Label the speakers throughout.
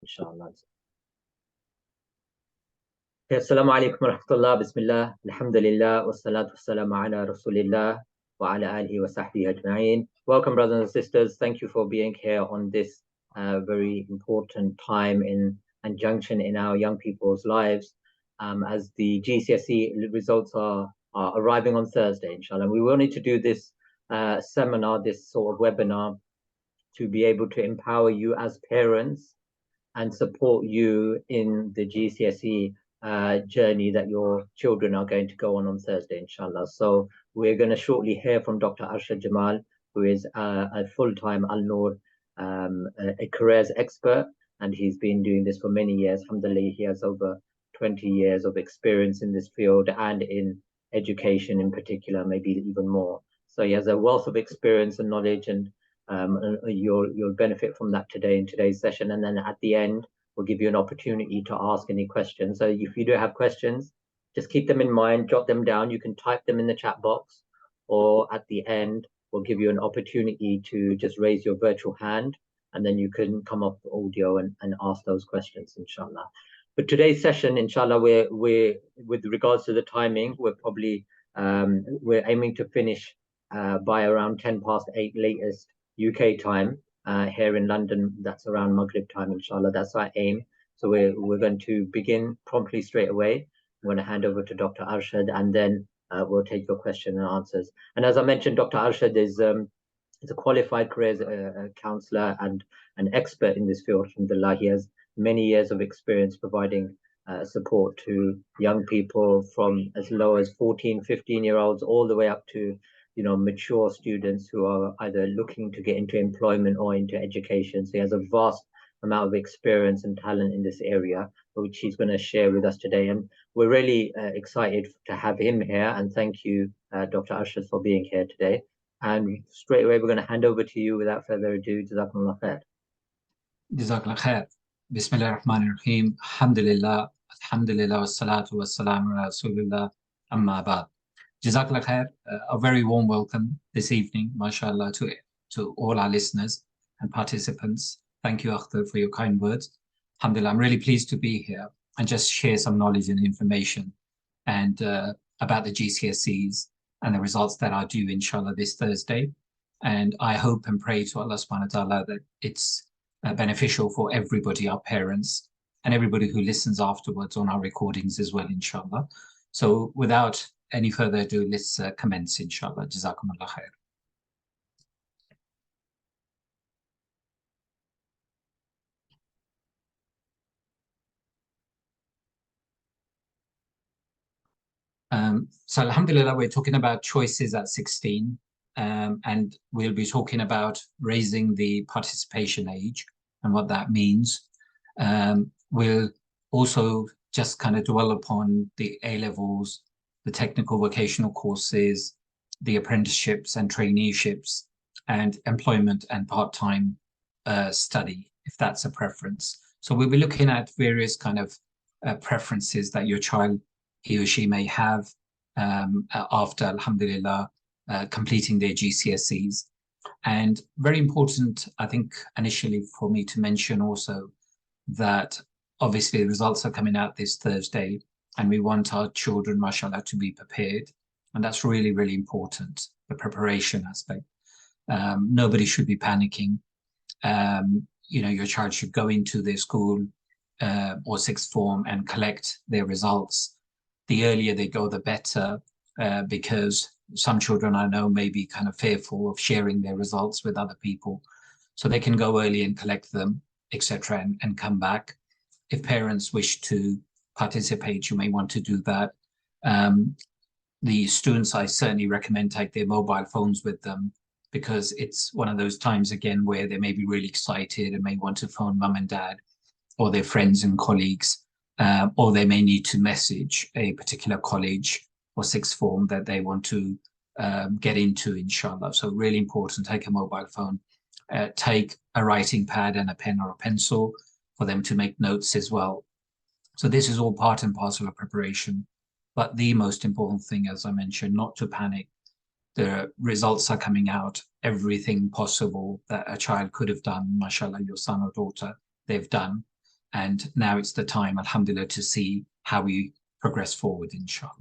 Speaker 1: inshallah. Assalamu alaikum wa rahmatullah, bismillah, alhamdulillah, wassalatu wassalamu ala rasulillah wa ala alihi wa sahbihi ajma'in. Welcome, brothers and sisters. Thank you for being here on this very important time and junction in our young people's lives, as the GCSE results are arriving on Thursday, inshallah. We wanted to do this seminar, this sort of webinar, to be able to empower you as parents and support you in the GCSE journey that your children are going to go on Thursday, inshallah. So we're going to shortly hear from Dr. Arshad Jamal, who is a full-time Al-Noor, a careers expert, and he's been doing this for many years. Alhamdulillah, he has over 20 years of experience in this field and in education in particular, maybe even more. So he has a wealth of experience and knowledge, and you'll benefit from that today in today's session. And then at the end, we'll give you an opportunity to ask any questions. So if you do have questions, just keep them in mind, jot them down. You can type them in the chat box, or at the end, we'll give you an opportunity to just raise your virtual hand, and then you can come off the audio and ask those questions, inshallah. But today's session, inshallah, we're with regards to the timing, we're probably we're aiming to finish by around 8:10 latest UK time. Here in London, that's around Maghrib time, inshallah. That's our aim. So we're going to begin promptly straight away. I'm going to hand over to Dr. Arshad, and then we'll take your question and answers. And as I mentioned, Dr. Arshad is a qualified careers counselor and an expert in this field. Alhamdulillah, he has many years of experience providing support to young people from as low as 14, 15-year-olds all the way up to mature students who are either looking to get into employment or into education. So he has a vast amount of experience and talent in this area, which he's going to share with us today. And we're really excited to have him here. And thank you, Dr. Arshad, for being here today. And straight away, we're going to hand over to you without further ado. Jazakumullah khair.
Speaker 2: Jazakallah khair. Bismillah ar-Rahman ar-Rahim. Alhamdulillah. Alhamdulillah. Wassalatu wassalamu ala Rasulullah. Amma ba'd. Jazakallah khair, a very warm welcome this evening, mashallah, to all our listeners and participants. Thank you, Akhtar, for your kind words. Alhamdulillah, I'm really pleased to be here and just share some knowledge and information and about the GCSEs and the results that are due, inshallah, this Thursday. And I hope and pray to Allah subhanahu wa ta'ala that it's beneficial for everybody, our parents, and everybody who listens afterwards on our recordings as well, inshallah. So without any further ado, let's commence, inshallah. Jazakumullah khair. So alhamdulillah, we're talking about choices at 16, and we'll be talking about raising the participation age and what that means. We'll also just kind of dwell upon the A-levels, the technical vocational courses, the apprenticeships and traineeships, and employment and part-time study, if that's a preference. So we'll be looking at various kind of preferences that your child, he or she may have after, alhamdulillah, completing their GCSEs. And very important, I think, initially for me to mention also that obviously the results are coming out this Thursday, and we want our children, mashallah, to be prepared. And that's really, really important, the preparation aspect. Nobody should be panicking. Your child should go into their school or sixth form and collect their results. The earlier they go, the better, because some children I know may be kind of fearful of sharing their results with other people. So they can go early and collect them, etc., and come back. If parents wish to participate, you may want to do that. The students, I certainly recommend take their mobile phones with them, because it's one of those times again where they may be really excited and may want to phone mum and dad or their friends and colleagues, or they may need to message a particular college or sixth form that they want to get into, inshallah. So really important, take a mobile phone, take a writing pad and a pen or a pencil for them to make notes as well. So this is all part and parcel of preparation. But the most important thing, as I mentioned, not to panic. The results are coming out. Everything possible that a child could have done, mashallah, your son or daughter, they've done. And now it's the time, alhamdulillah, to see how we progress forward, inshallah.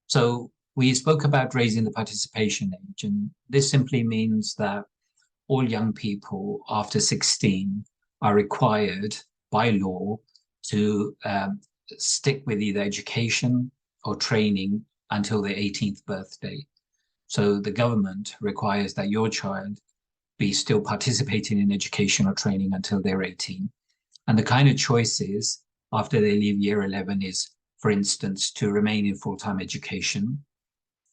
Speaker 2: So we spoke about raising the participation age, and this simply means that all young people after 16 are required by law to stick with either education or training until their 18th birthday. So the government requires that your child be still participating in education or training until they're 18. And the kind of choices after they leave year 11 is, for instance, to remain in full-time education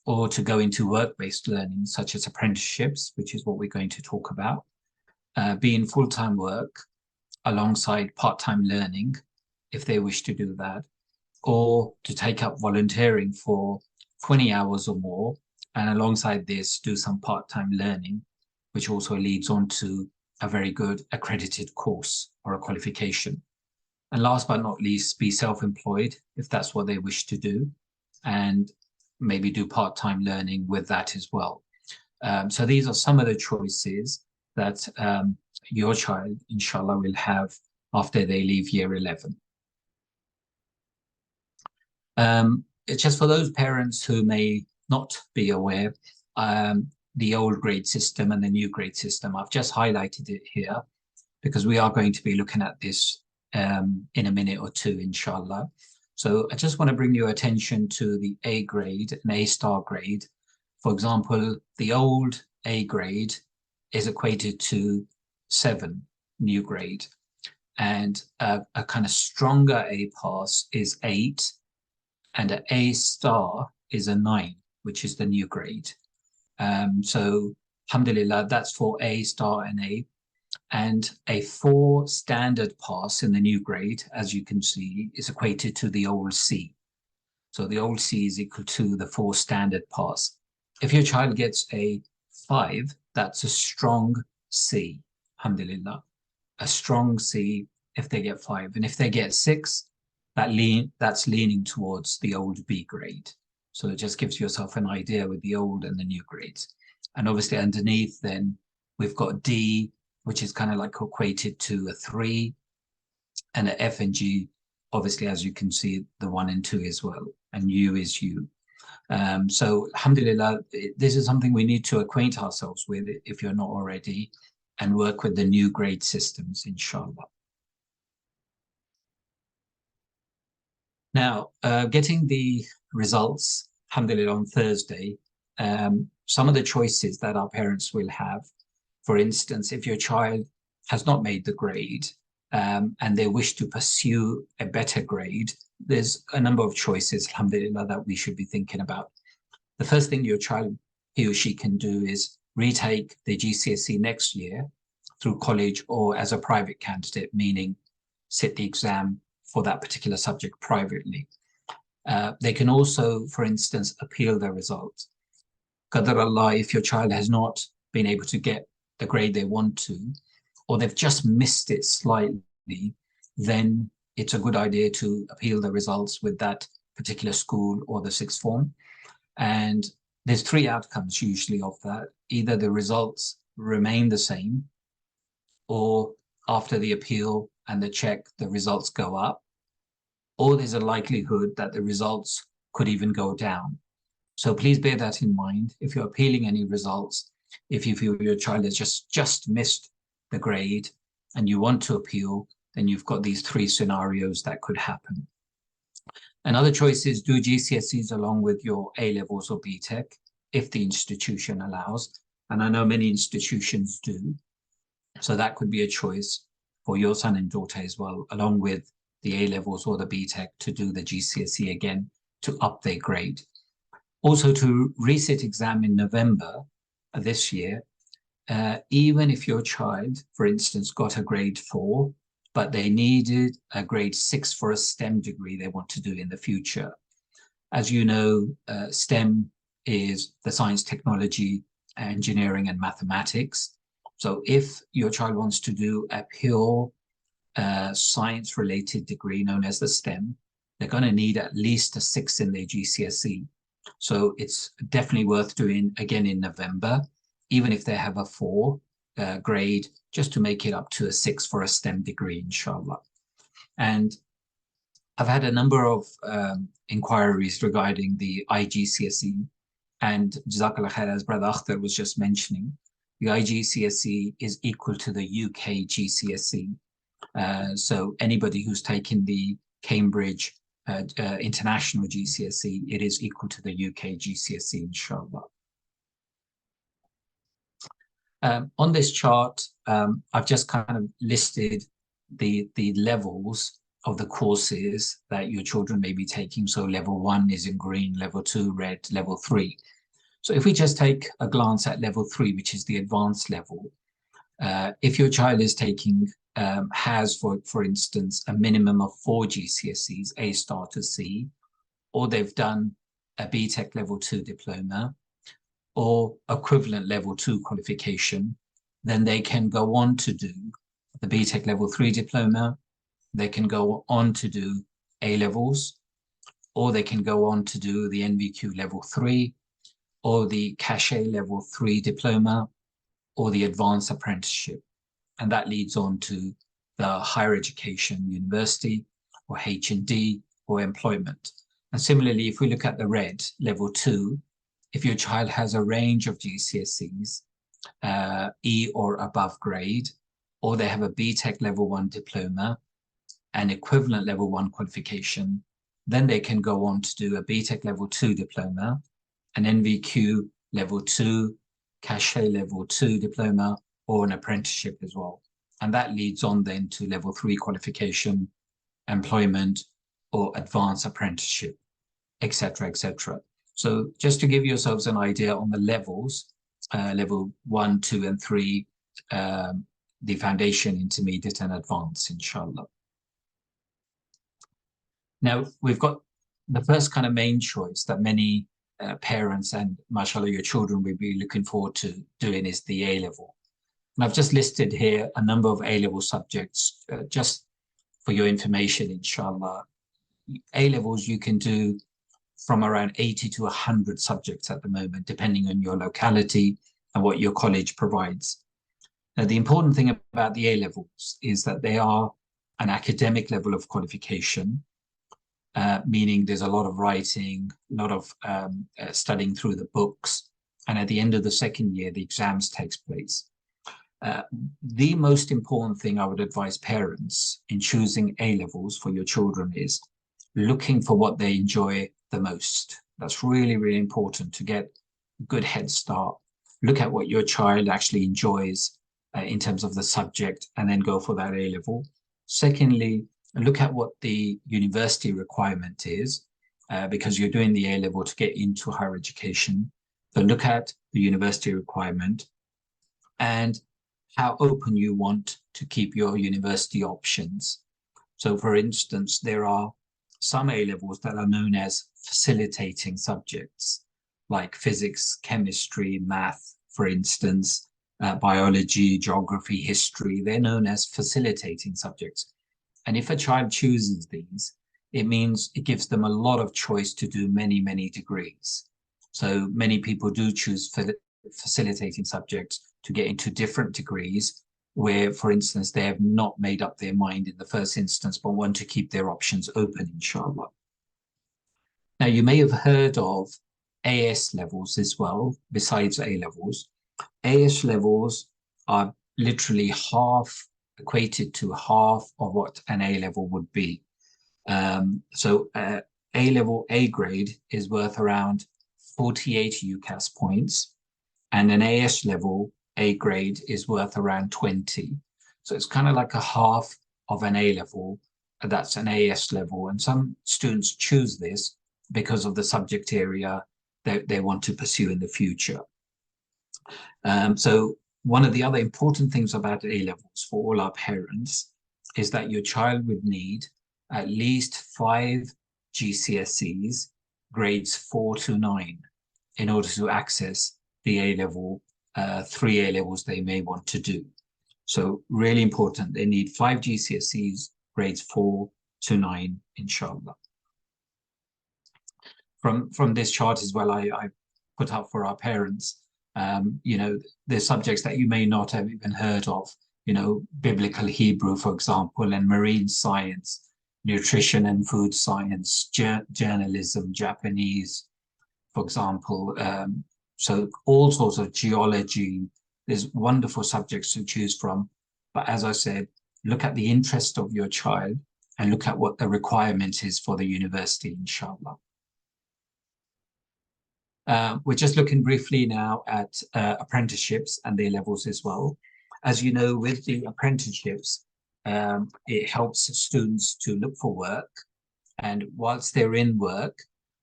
Speaker 2: or to go into work-based learning, such as apprenticeships, which is what we're going to talk about, be in full-time work alongside part-time learning, if they wish to do that, or to take up volunteering for 20 hours or more, and alongside this, do some part-time learning, which also leads on to a very good accredited course or a qualification. And last but not least, be self-employed if that's what they wish to do, and maybe do part-time learning with that as well. So these are some of the choices that your child, inshallah, will have after they leave year 11. It's just for those parents who may not be aware, the old grade system and the new grade system, I've just highlighted it here because we are going to be looking at this in a minute or two, inshallah. So I just want to bring your attention to the A grade and A star grade. For example, the old A grade is equated to 7 new grade, and a kind of stronger A pass is 8, and an A star is a 9, which is the new grade. So alhamdulillah, that's for A star and A. And a 4 standard pass in the new grade, as you can see, is equated to the old C. So the old C is equal to the 4 standard pass. If your child gets a 5, that's a strong C, alhamdulillah. A strong C if they get 5. And if they get 6, that's leaning towards the old B grade. So it just gives yourself an idea with the old and the new grades. And obviously underneath then, we've got D, which is kind of like equated to a 3, and an F and G, obviously, as you can see, the 1 and 2 as well, and U is U. So alhamdulillah, this is something we need to acquaint ourselves with if you're not already, and work with the new grade systems, inshallah. Now, getting the results, alhamdulillah, on Thursday, some of the choices that our parents will have, for instance, if your child has not made the grade and they wish to pursue a better grade, there's a number of choices, alhamdulillah, that we should be thinking about. The first thing your child, he or she, can do is retake the GCSE next year through college or as a private candidate, meaning sit the exam for that particular subject privately. They can also, for instance, appeal their results. Qadar Allah, if your child has not been able to get the grade they want to, or they've just missed it slightly, then it's a good idea to appeal the results with that particular school or the sixth form. And there's 3 outcomes usually of that. Either the results remain the same, or after the appeal and the check, the results go up, or there's a likelihood that the results could even go down. So please bear that in mind. If you're appealing any results, if you feel your child has just missed the grade and you want to appeal, then you've got these 3 scenarios that could happen. Another choice is do GCSEs along with your A-levels or BTEC, if the institution allows. And I know many institutions do. So that could be a choice for your son and daughter as well, along with the A-levels or the BTEC, to do the GCSE again to up their grade. Also, to resit exam in November this year, even if your child, for instance, got a grade 4, but they needed a grade 6 for a STEM degree they want to do in the future. As you know, STEM is the science, technology, engineering, and mathematics. So if your child wants to do a pure science-related degree known as the STEM, they're going to need at least a 6 in their GCSE. So it's definitely worth doing again in November. Even if they have a 4, grade, just to make it up to a 6 for a STEM degree, inshallah. And I've had a number of inquiries regarding the IGCSE, and Jazakallah khair, as Brother Akhtar was just mentioning, the IGCSE is equal to the UK GCSE. So anybody who's taken the Cambridge International GCSE, it is equal to the UK GCSE, inshallah. On this chart, I've just kind of listed the levels of the courses that your children may be taking. So level 1 is in green, level 2 red, level 3. So if we just take a glance at level 3, which is the advanced level, if your child is taking, has, for instance, a minimum of 4 GCSEs, A star to C, or they've done a BTEC level 2 diploma, or equivalent level 2 qualification, then they can go on to do the BTEC level 3 diploma, they can go on to do A levels, or they can go on to do the NVQ level 3, or the Cachet level 3 diploma, or the advanced apprenticeship. And that leads on to the higher education, university, or H&D, or employment. And similarly, if we look at the red, level 2, if your child has a range of GCSEs, E or above grade, or they have a BTEC level 1 diploma, an equivalent level 1 qualification, then they can go on to do a BTEC level 2 diploma, an NVQ level 2, Cachet level 2 diploma, or an apprenticeship as well. And that leads on then to level 3 qualification, employment, or advanced apprenticeship, etc., etc. So just to give yourselves an idea on the levels, level 1, 2, and 3, the foundation, intermediate, and advanced, inshallah. Now, we've got the first kind of main choice that many parents and, mashallah, your children will be looking forward to doing is the A-level. And I've just listed here a number of A-level subjects, just for your information, inshallah. A-levels you can do from around 80 to 100 subjects at the moment, depending on your locality and what your college provides. Now, the important thing about the A-levels is that they are an academic level of qualification, meaning there's a lot of writing, a lot of studying through the books, and at the end of the second year, the exams takes place. The most important thing I would advise parents in choosing A-levels for your children is looking for what they enjoy the most. That's really, really important to get a good head start. Look at what your child actually enjoys in terms of the subject, and then go for that A-level. Secondly, look at what the university requirement is, because you're doing the A-level to get into higher education. So look at the university requirement and how open you want to keep your university options. So for instance, there are some A-levels that are known as facilitating subjects, like physics, chemistry, math, for instance, biology, geography, history. They're known as facilitating subjects. And if a child chooses these, it means it gives them a lot of choice to do many, many degrees. So many people do choose facilitating subjects to get into different degrees where, for instance, they have not made up their mind in the first instance, but want to keep their options open, inshallah. Now, you may have heard of AS levels as well, besides A levels. AS levels are literally equated to half of what an A level would be. A level A grade is worth around 48 UCAS points, and an AS level A grade is worth around 20. So it's kind of like a half of an A level. That's an AS level, and some students choose this because of the subject area that they want to pursue in the future. So one of the other important things about A levels for all our parents is that your child would need at least 5 GCSEs, grades 4 to 9, in order to access the A level, 3 A levels they may want to do. So really important, they need 5 GCSEs, grades 4 to 9, inshallah. From this chart as well, I put up for our parents You know, there's subjects that you may not have even heard of, you know, biblical Hebrew, for example, and marine science, nutrition and food science, journalism, Japanese, for example. So all sorts of geology. There's wonderful subjects to choose from. But as I said, look at the interest of your child and look at what the requirement is for the university, inshallah. We're just looking briefly now at apprenticeships and their levels as well. As you know, with the apprenticeships, it helps students to look for work. And whilst they're in work,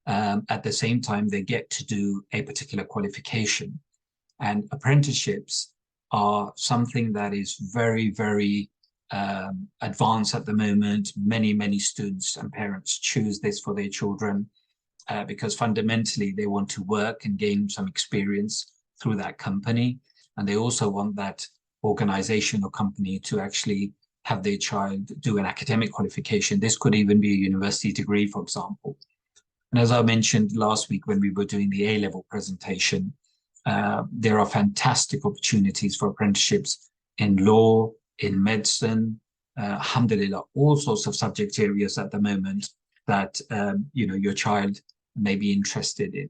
Speaker 2: at the same time, they get to do a particular qualification. And apprenticeships are something that is very, very advanced at the moment. Many, many students and parents choose this for their children because fundamentally they want to work and gain some experience through that company. And they also want that organization or company to actually have their child do an academic qualification. This could even be a university degree, for example. And as I mentioned last week when we were doing the A-level presentation, there are fantastic opportunities for apprenticeships in law, in medicine, alhamdulillah, all sorts of subject areas at the moment that you know, your child may be interested in.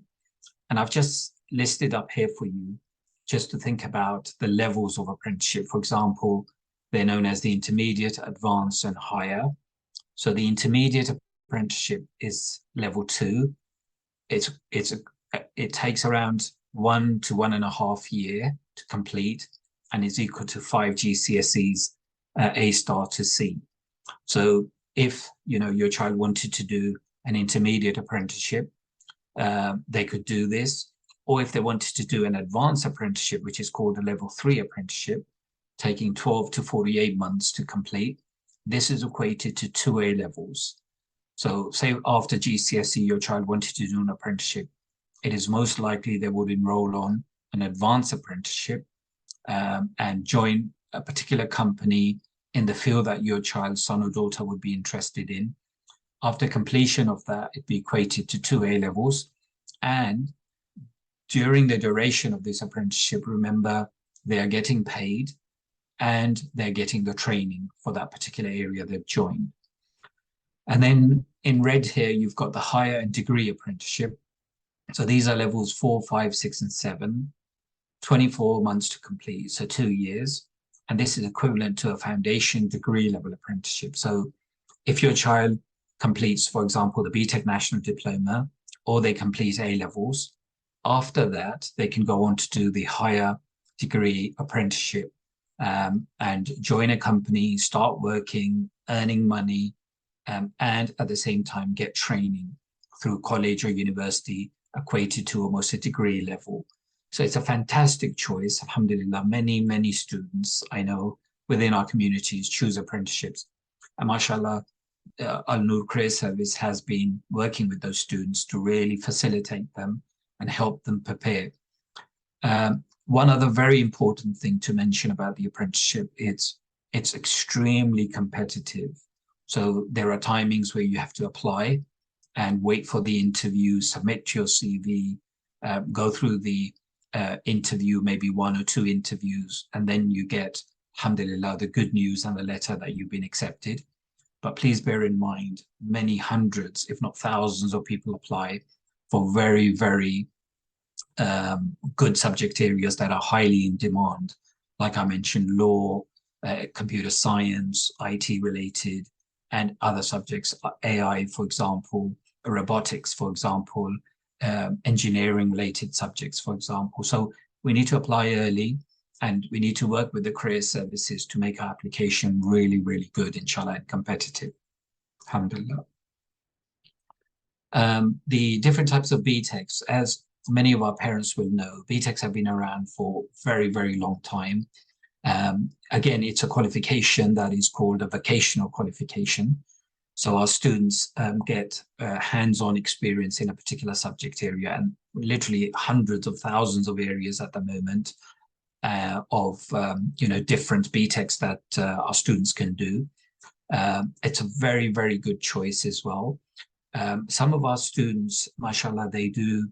Speaker 2: And I've just listed up here for you just to think about the levels of apprenticeship. For example, they're known as the intermediate, advanced, and higher. So the intermediate apprenticeship is level 2. It takes around 1 to 1.5 years to complete and is equal to 5 GCSEs, A star to C. So if you know your child wanted to do an intermediate apprenticeship, they could do this. Or if they wanted to do an advanced apprenticeship, which is called a level 3 apprenticeship, taking 12 to 48 months to complete, this is equated to 2 A levels. So say after GCSE, your child wanted to do an apprenticeship, it is most likely they would enroll on an advanced apprenticeship and join a particular company in the field that your child's son or daughter would be interested in. After completion of that, it'd be equated to 2 A levels. And during the duration of this apprenticeship, remember, they are getting paid and they're getting the training for that particular area they've joined. And then in red here, you've got the higher and degree apprenticeship. So these are levels 4, 5, 6, and 7, 24 months to complete, so 2 years. And this is equivalent to a foundation degree level apprenticeship. So if your child completes, for example, the BTEC National Diploma, or they complete A levels, after that, they can go on to do the higher degree apprenticeship and join a company, start working, earning money, and at the same time get training through college or university equated to almost a degree level. So it's a fantastic choice. Alhamdulillah, many, many students I know within our communities choose apprenticeships. And mashallah, Al-Noor Career Service has been working with those students to really facilitate them and help them prepare. One other very important thing to mention about the apprenticeship is it's extremely competitive. So there are timings where you have to apply and wait for the interview, submit your CV, go through the interview, maybe 1 or 2 interviews, and then you get, alhamdulillah, the good news and the letter that you've been accepted. But please bear in mind, many hundreds, if not thousands of people apply for very, very good subject areas that are highly in demand. Like I mentioned, law, computer science, IT related, and other subjects, AI, for example, robotics, for example, engineering related subjects, for example. So we need to apply early and we need to work with the career services to make our application really, really good, inshallah, and competitive. Alhamdulillah. The different types of BTECs, as many of our parents will know, BTECs have been around for very, very long time. Again, it's a qualification that is called a vocational qualification. So our students get hands-on experience in a particular subject area, and literally hundreds of thousands of areas at the moment of different BTECs that our students can do. It's a very, very good choice as well. Some of our students, mashallah, they do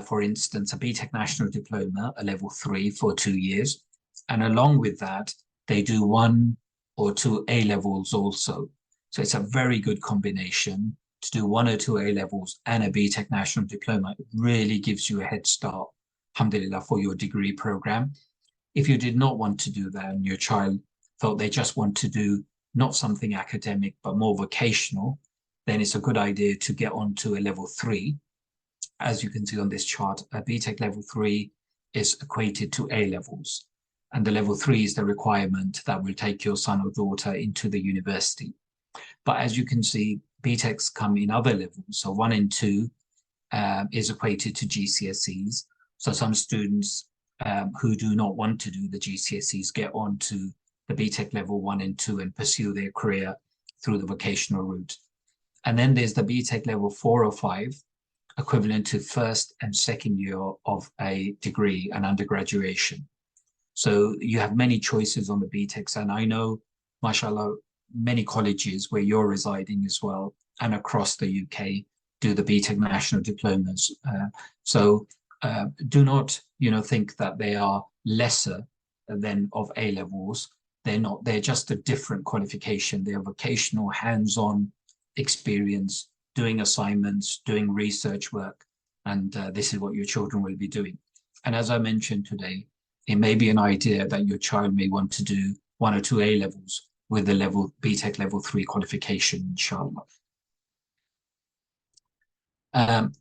Speaker 2: for instance, a BTEC National Diploma, a level 3 for 2 years. And along with that, they do 1 or 2 A-levels also. So it's a very good combination to do 1 or 2 A-levels and a BTEC National Diploma. It really gives you a head start, alhamdulillah, for your degree program. If you did not want to do that and your child felt they just want to do not something academic, but more vocational, then it's a good idea to get onto a level 3. As you can see on this chart, a BTEC level 3 is equated to A-levels. And the level 3 is the requirement that will take your son or daughter into the university. But as you can see, BTECs come in other levels. So 1 and 2 is equated to GCSEs. So some students who do not want to do the GCSEs get on to the BTEC level 1 and 2 and pursue their career through the vocational route. And then there's the BTEC level 4 or 5, equivalent to first and second year of a degree and undergraduation. So you have many choices on the BTECs, and I know, mashallah, many colleges where you're residing as well and across the UK do the BTEC national diplomas. Do not, think that they are lesser than of A-levels. They're not. They're just a different qualification. They're vocational, hands-on experience, doing assignments, doing research work, and this is what your children will be doing. And as I mentioned today, it may be an idea that your child may want to do 1 or 2 A-levels with the BTEC level 3 qualification, inshallah.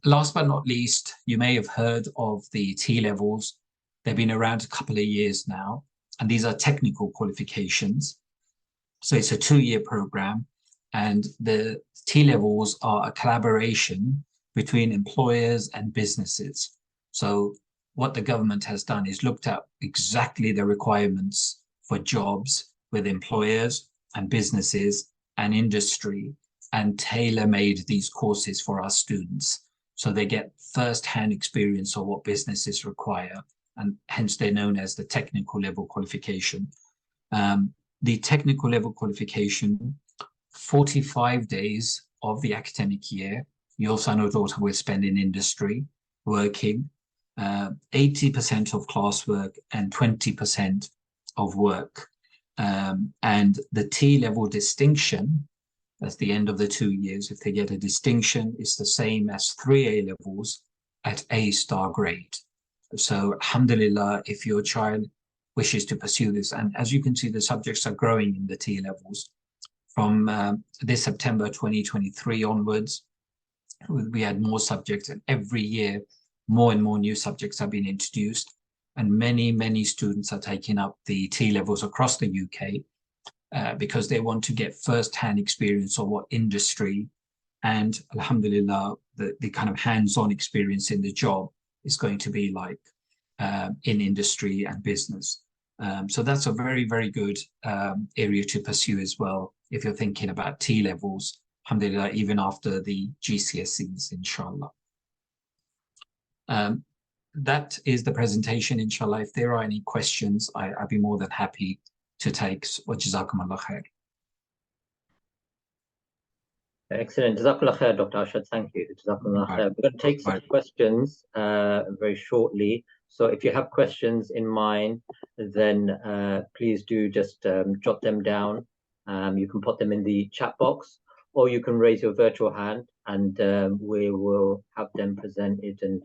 Speaker 2: Last but not least, you may have heard of the T-levels. They've been around a couple of years now, and these are technical qualifications. So it's a 2-year program, and the T-levels are a collaboration between employers and businesses. So what the government has done is looked at exactly the requirements for jobs with employers and businesses and industry, and tailor-made these courses for our students. So they get first-hand experience of what businesses require, and hence they're known as the technical level qualification. The technical level qualification, 45 days of the academic year, your son or daughter will spend in industry, working, 80% of classwork and 20% of work. And the T-level distinction, that's the end of the 2 years. If they get a distinction, it's the same as 3 A-levels at A-star grade. So alhamdulillah, if your child wishes to pursue this, and as you can see, the subjects are growing in the T-levels. From this September 2023 onwards, we had more subjects, and every year, more and more new subjects have been introduced. And many, many students are taking up the T-levels across the UK because they want to get first-hand experience of what industry and, alhamdulillah, the kind of hands-on experience in the job is going to be like in industry and business. So that's a very, very good area to pursue as well if you're thinking about T-levels, alhamdulillah, even after the GCSEs, inshallah. That is the presentation, inshallah. If there are any questions, I'd be more than happy to take. Jazakumullah khair.
Speaker 1: Excellent. Jazakallah khair, Dr. Arshad. Thank you. Jazakallah khair. We're going to take some questions very shortly. So if you have questions in mind, then please do just jot them down. You can put them in the chat box, or you can raise your virtual hand, and we will have them presented and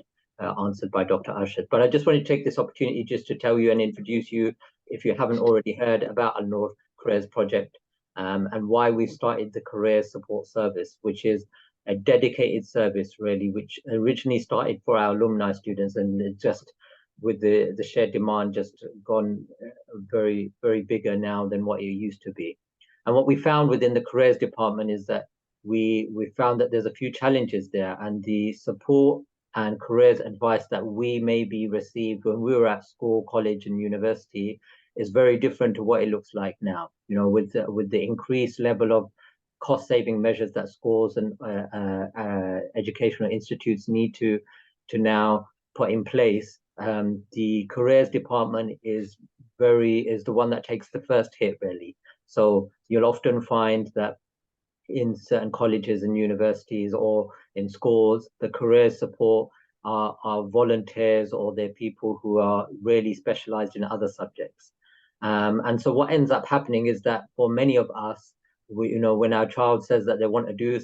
Speaker 1: answered by Dr. Arshad. But I just want to take this opportunity just to tell you and introduce you, if you haven't already heard, about Al-Noor Careers Project and why we started the Career Support Service, which is a dedicated service, really, which originally started for our alumni students, and just with the shared demand just gone very, very bigger now than what it used to be. And what we found within the careers department is that we found that there's a few challenges there, and the support and careers advice that we maybe received when we were at school, college, and university is very different to what it looks like now. You know, with the increased level of cost-saving measures that schools and educational institutes need to now put in place, the careers department is the one that takes the first hit, really. So you'll often find that in certain colleges and universities or in schools, the career support are volunteers, or they're people who are really specialized in other subjects. And so what ends up happening is that for many of us, when our child says that they want to do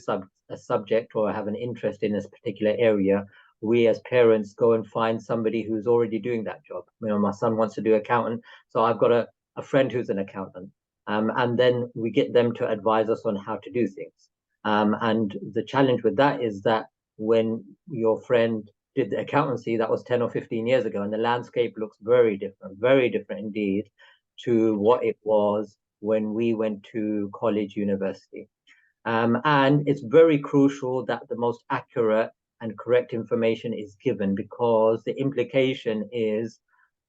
Speaker 1: a subject or have an interest in this particular area, we as parents go and find somebody who's already doing that job. My son wants to do accountant, so I've got a friend who's an accountant. And then we get them to advise us on how to do things. And the challenge with that is that when your friend did the accountancy, that was 10 or 15 years ago, and the landscape looks very different indeed to what it was when we went to college, university. And it's very crucial that the most accurate and correct information is given, because the implication is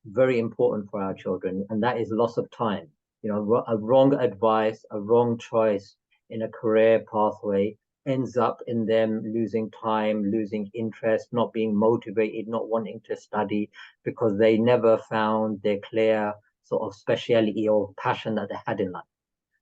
Speaker 1: very important for our children, and that is loss of time. A wrong advice, a wrong choice in a career pathway ends up in them losing time, losing interest, not being motivated, not wanting to study, because they never found their clear sort of speciality or passion that they had in life.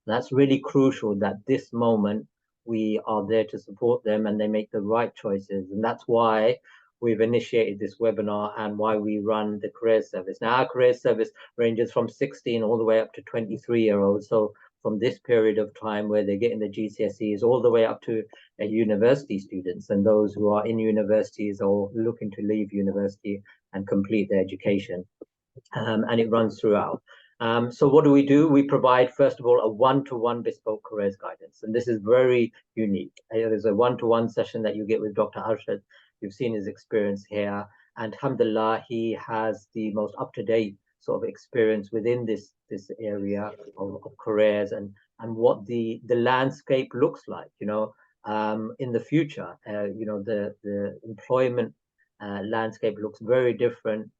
Speaker 1: And that's really crucial, that this moment we are there to support them and they make the right choices. And that's why we've initiated this webinar and why we run the career service. Now, our career service ranges from 16 all the way up to 23-year-olds. So from this period of time where they're getting the GCSEs all the way up to university students and those who are in universities or looking to leave university and complete their education. And it runs throughout. So what do? We provide, first of all, a one-to-one bespoke careers guidance. And this is very unique. There's a one-to-one session that you get with Dr. Arshad. You've seen his experience here. And alhamdulillah, he has the most up-to-date sort of experience within this area of careers and what the landscape looks like, in the future. The employment landscape looks very different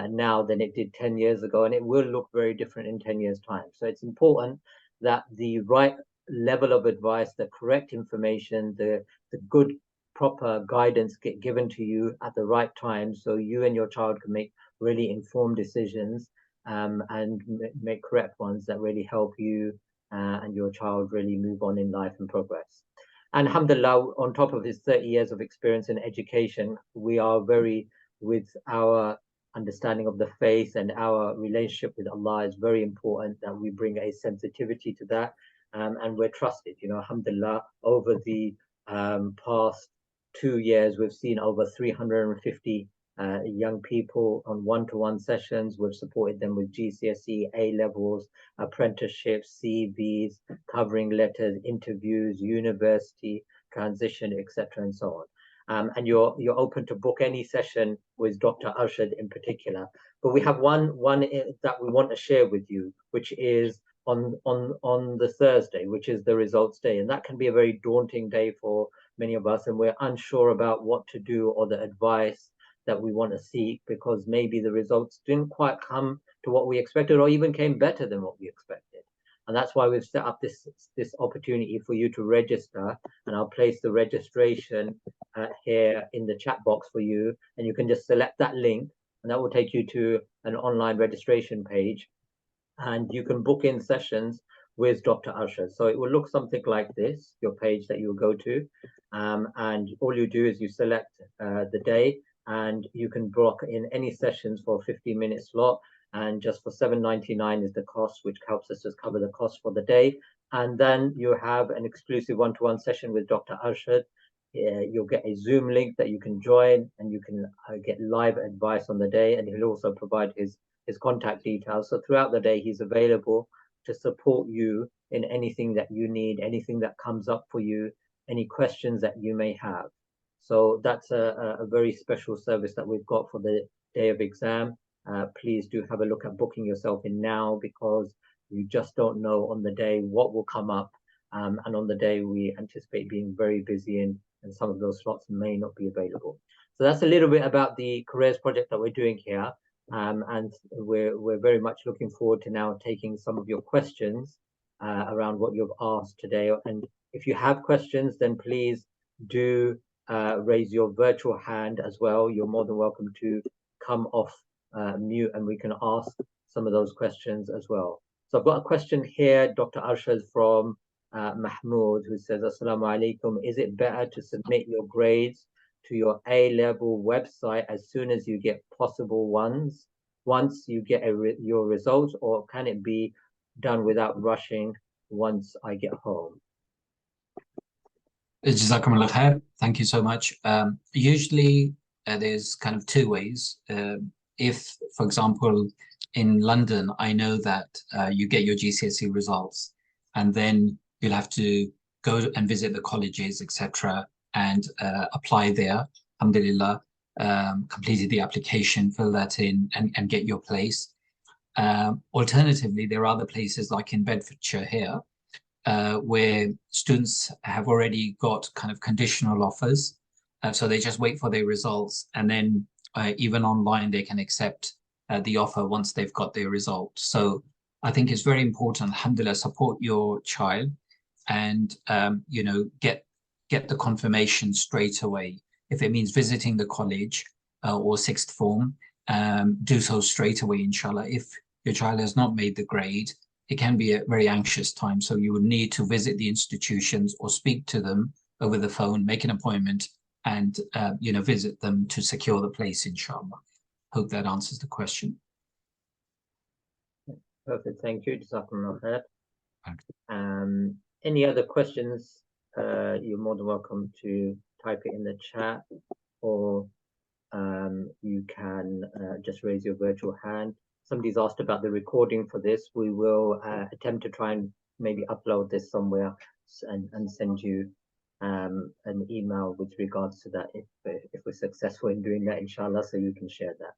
Speaker 1: now than it did 10 years ago, and it will look very different in 10 years' time. So it's important that the right level of advice, the correct information, the good, proper guidance get given to you at the right time, so you and your child can make really informed decisions and make correct ones that really help you and your child really move on in life and progress. And alhamdulillah, on top of his 30 years of experience in education, we are very, with our understanding of the faith and our relationship with Allah, is very important that we bring a sensitivity to that. And we're trusted, alhamdulillah, over the past 2 years, we've seen over 350 young people on one-to-one sessions. We've supported them with GCSE, A-levels, apprenticeships, CVs, covering letters, interviews, university, transition, etc., and so on. And you're open to book any session with Dr. Arshad in particular. But we have one that we want to share with you, which is on the Thursday, which is the results day. And that can be a very daunting day for many of us, and we're unsure about what to do or the advice that we want to seek, because maybe the results didn't quite come to what we expected, or even came better than what we expected. And that's why we've set up this opportunity for you to register, and I'll place the registration here in the chat box for you, and you can just select that link, and that will take you to an online registration page, and you can book in sessions with Dr. Arshad. So it will look something like this, your page that you'll go to, and all you do is you select the day, and you can book in any sessions for a 15-minute slot, and just for $7.99 is the cost, which helps us just cover the cost for the day. And then you have an exclusive one-to-one session with Dr. Arshad. You'll get a Zoom link that you can join, and you can get live advice on the day, and he'll also provide his contact details. So throughout the day, he's available to support you in anything that you need, anything that comes up for you, any questions that you may have. So that's a very special service that we've got for the day of exam. Please do have a look at booking yourself in now, because you just don't know on the day what will come up. And on the day we anticipate being very busy, and some of those slots may not be available. So that's a little bit about the careers project that we're doing here. And we're very much looking forward to now taking some of your questions around what you've asked today. And if you have questions, then please do raise your virtual hand as well. You're more than welcome to come off mute, and we can ask some of those questions as well. So I've got a question here, Dr. Arshad, from Mahmoud, who says, Assalamu alaikum. Is it better to submit your grades to your A-level website as soon as you get possible ones, once you get your results, or can it be done without rushing once I get home?
Speaker 2: Jazakumullah khair. Thank you so much. Usually there's kind of two ways. If, for example, in London, I know that you get your GCSE results and then you'll have to go and visit the colleges, etc., and apply there. Alhamdulillah, completed the application, fill that in, and get your place. Alternatively, there are other places like in Bedfordshire here, where students have already got kind of conditional offers. So they just wait for their results, and then even online they can accept the offer once they've got their result. So I think it's very important, alhamdulillah, support your child and you know, get the confirmation straight away. If it means visiting the college or sixth form, do so straight away, inshallah. If your child has not made the grade, it can be a very anxious time. So you would need to visit the institutions or speak to them over the phone, make an appointment, and you know, visit them to secure the place, inshallah. Hope that answers the question.
Speaker 1: Perfect, thank you. Jazakumullah khair. Any other questions? You're more than welcome to type it in the chat, or you can just raise your virtual hand. Somebody's asked about the recording for this. We will attempt to try and maybe upload this somewhere and send you an email with regards to that if we're successful in doing that, inshallah, so you can share that.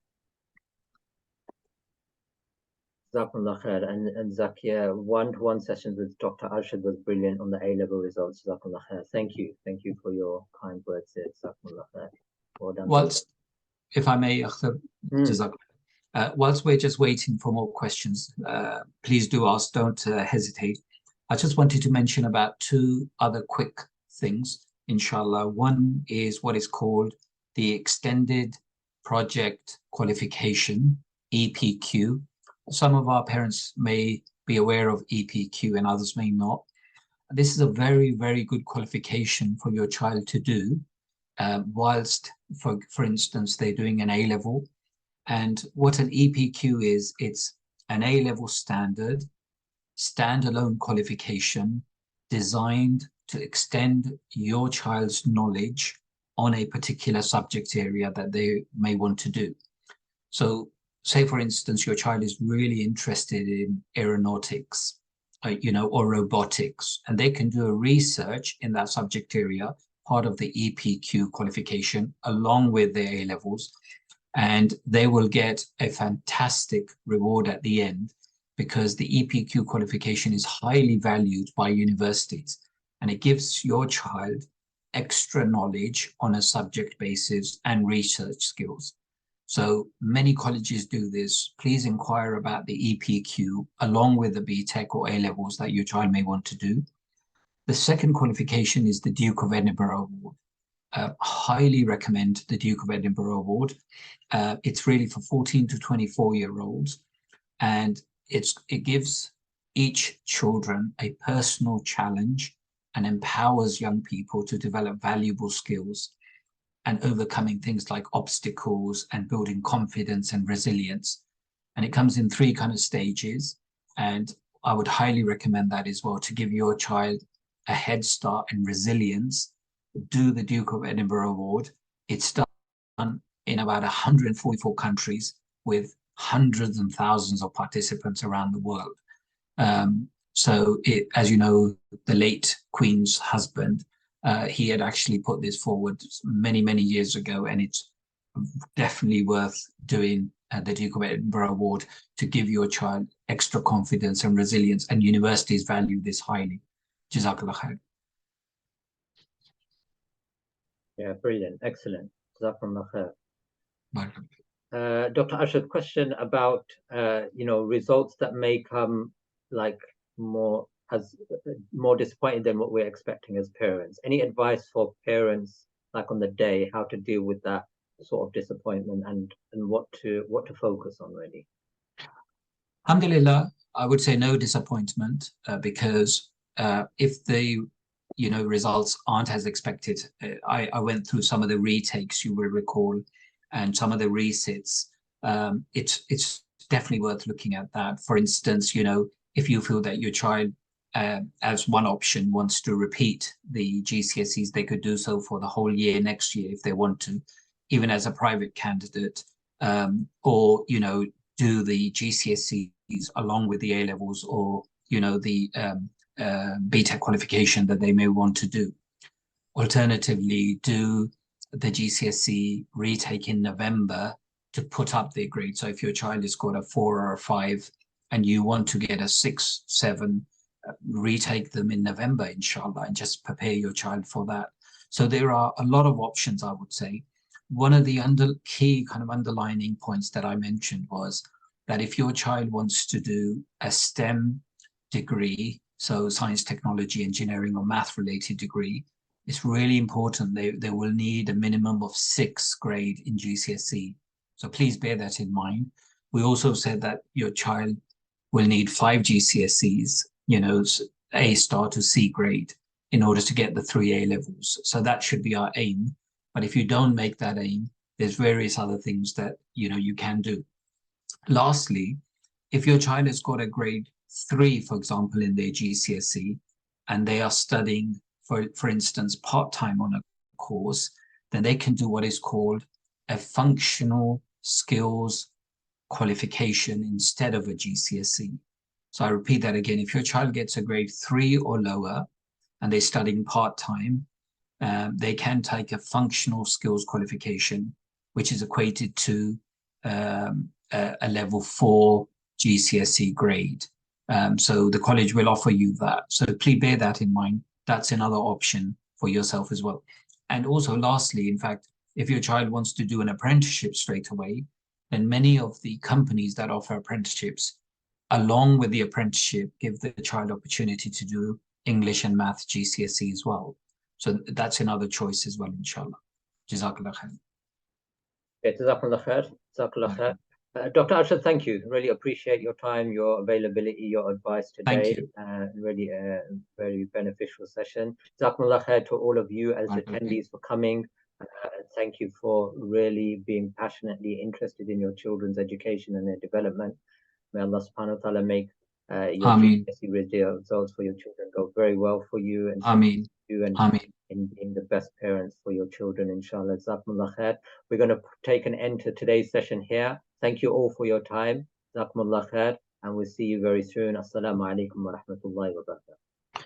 Speaker 1: Jazakumullah khair. And Zakia, one-to-one sessions with Dr. Arshad was brilliant on the A-level results. Jazakumullah khair. Thank you for your kind words there. Jazakumullah khair. Well done.
Speaker 2: Whilst, if I may, whilst we're just waiting for more questions, please do ask, don't hesitate. I just wanted to mention about two other quick things, inshallah. One is what is called the Extended Project Qualification, EPQ. Some of our parents may be aware of EPQ and others may not. This is a very, very good qualification for your child to do whilst, for instance, they're doing an A-level. And what an EPQ is, it's an A-level standard, standalone qualification designed to extend your child's knowledge on a particular subject area that they may want to do. So say, for instance, your child is really interested in aeronautics, you know, or robotics, and they can do a research in that subject area, part of the EPQ qualification, along with their A-levels, and they will get a fantastic reward at the end, because the EPQ qualification is highly valued by universities, and it gives your child extra knowledge on a subject basis and research skills. So many colleges do this. Please inquire about the EPQ along with the BTEC or A-levels that your child may want to do. The second qualification is the Duke of Edinburgh Award. Highly recommend the Duke of Edinburgh Award. It's really for 14 to 24-year-olds, and it gives each children a personal challenge and empowers young people to develop valuable skills and overcoming things like obstacles and building confidence and resilience. And it comes in 3 kind of stages. And I would highly recommend that as well, to give your child a head start in resilience. Do the Duke of Edinburgh Award. It's done in about 144 countries with hundreds and thousands of participants around the world. So as you know, the late Queen's husband, he had actually put this forward many, many years ago, and it's definitely worth doing the Duke of Edinburgh Award to give your child extra confidence and resilience, and universities value this highly. Jazakallah khair.
Speaker 1: Yeah, brilliant, excellent. Jazakallah khair. Dr. Arshad, question about you know, results that may come like more disappointing than what we're expecting as parents. Any advice for parents, like on the day, how to deal with that sort of disappointment and what to focus on, really?
Speaker 2: Alhamdulillah, I would say no disappointment, because if you know, results aren't as expected. I went through some of the retakes, you will recall, and some of the resits. It's definitely worth looking at that. For instance, you know, if you feel that your child, as one option, wants to repeat the GCSEs, they could do so for the whole year next year if they want to, even as a private candidate, or, you know, do the GCSEs along with the A-levels, or, you know, the BTEC qualification that they may want to do. Alternatively, do the GCSE retake in November to put up their grade. So if your child has got a 4 or a 5 and you want to get a 6, 7, retake them in November, inshallah, and just prepare your child for that. So there are a lot of options, I would say. One of the key kind of underlining points that I mentioned was that if your child wants to do a STEM degree, so science, technology, engineering, or math-related degree, it's really important they will need a minimum of 6th grade in GCSE. So please bear that in mind. We also said that your child will need 5 GCSEs, you know, A star to C grade, in order to get the 3 A-levels. So that should be our aim. But if you don't make that aim, there's various other things that, you know, you can do. Lastly, if your child has got a grade 3, for example, in their GCSE, and they are studying, for instance, part-time on a course, then they can do what is called a functional skills qualification instead of a GCSE. So I repeat that again. If your child gets a grade 3 or lower and they're studying part-time, they can take a functional skills qualification, which is equated to a level 4 GCSE grade. So the college will offer you that. So please bear that in mind. That's another option for yourself as well. And also, lastly, in fact, if your child wants to do an apprenticeship straight away, then many of the companies that offer apprenticeships, along with the apprenticeship, give the child opportunity to do English and math GCSE as well. So that's another choice as well, inshallah. Jazakallah khair.
Speaker 1: Jazakallah khair. Jazakallah khair. Dr. Arshad, thank you. Really appreciate your time, your availability, your advice today.
Speaker 2: Thank you.
Speaker 1: Really a very beneficial session. Jazakallah khair to all of you as attendees for coming. Thank you for really being passionately interested in your children's education and their development. May Allah subhanahu wa ta'ala make your GCSE results for your children go very well for you, and you and in being the best parents for your children, inshallah. Jazakumullah khair. We're going to take an end to today's session here. Thank you all for your time. Jazakumullah khair, and we'll see you very soon. Assalamu alaikum wa rahmatullahi wa barakatuh.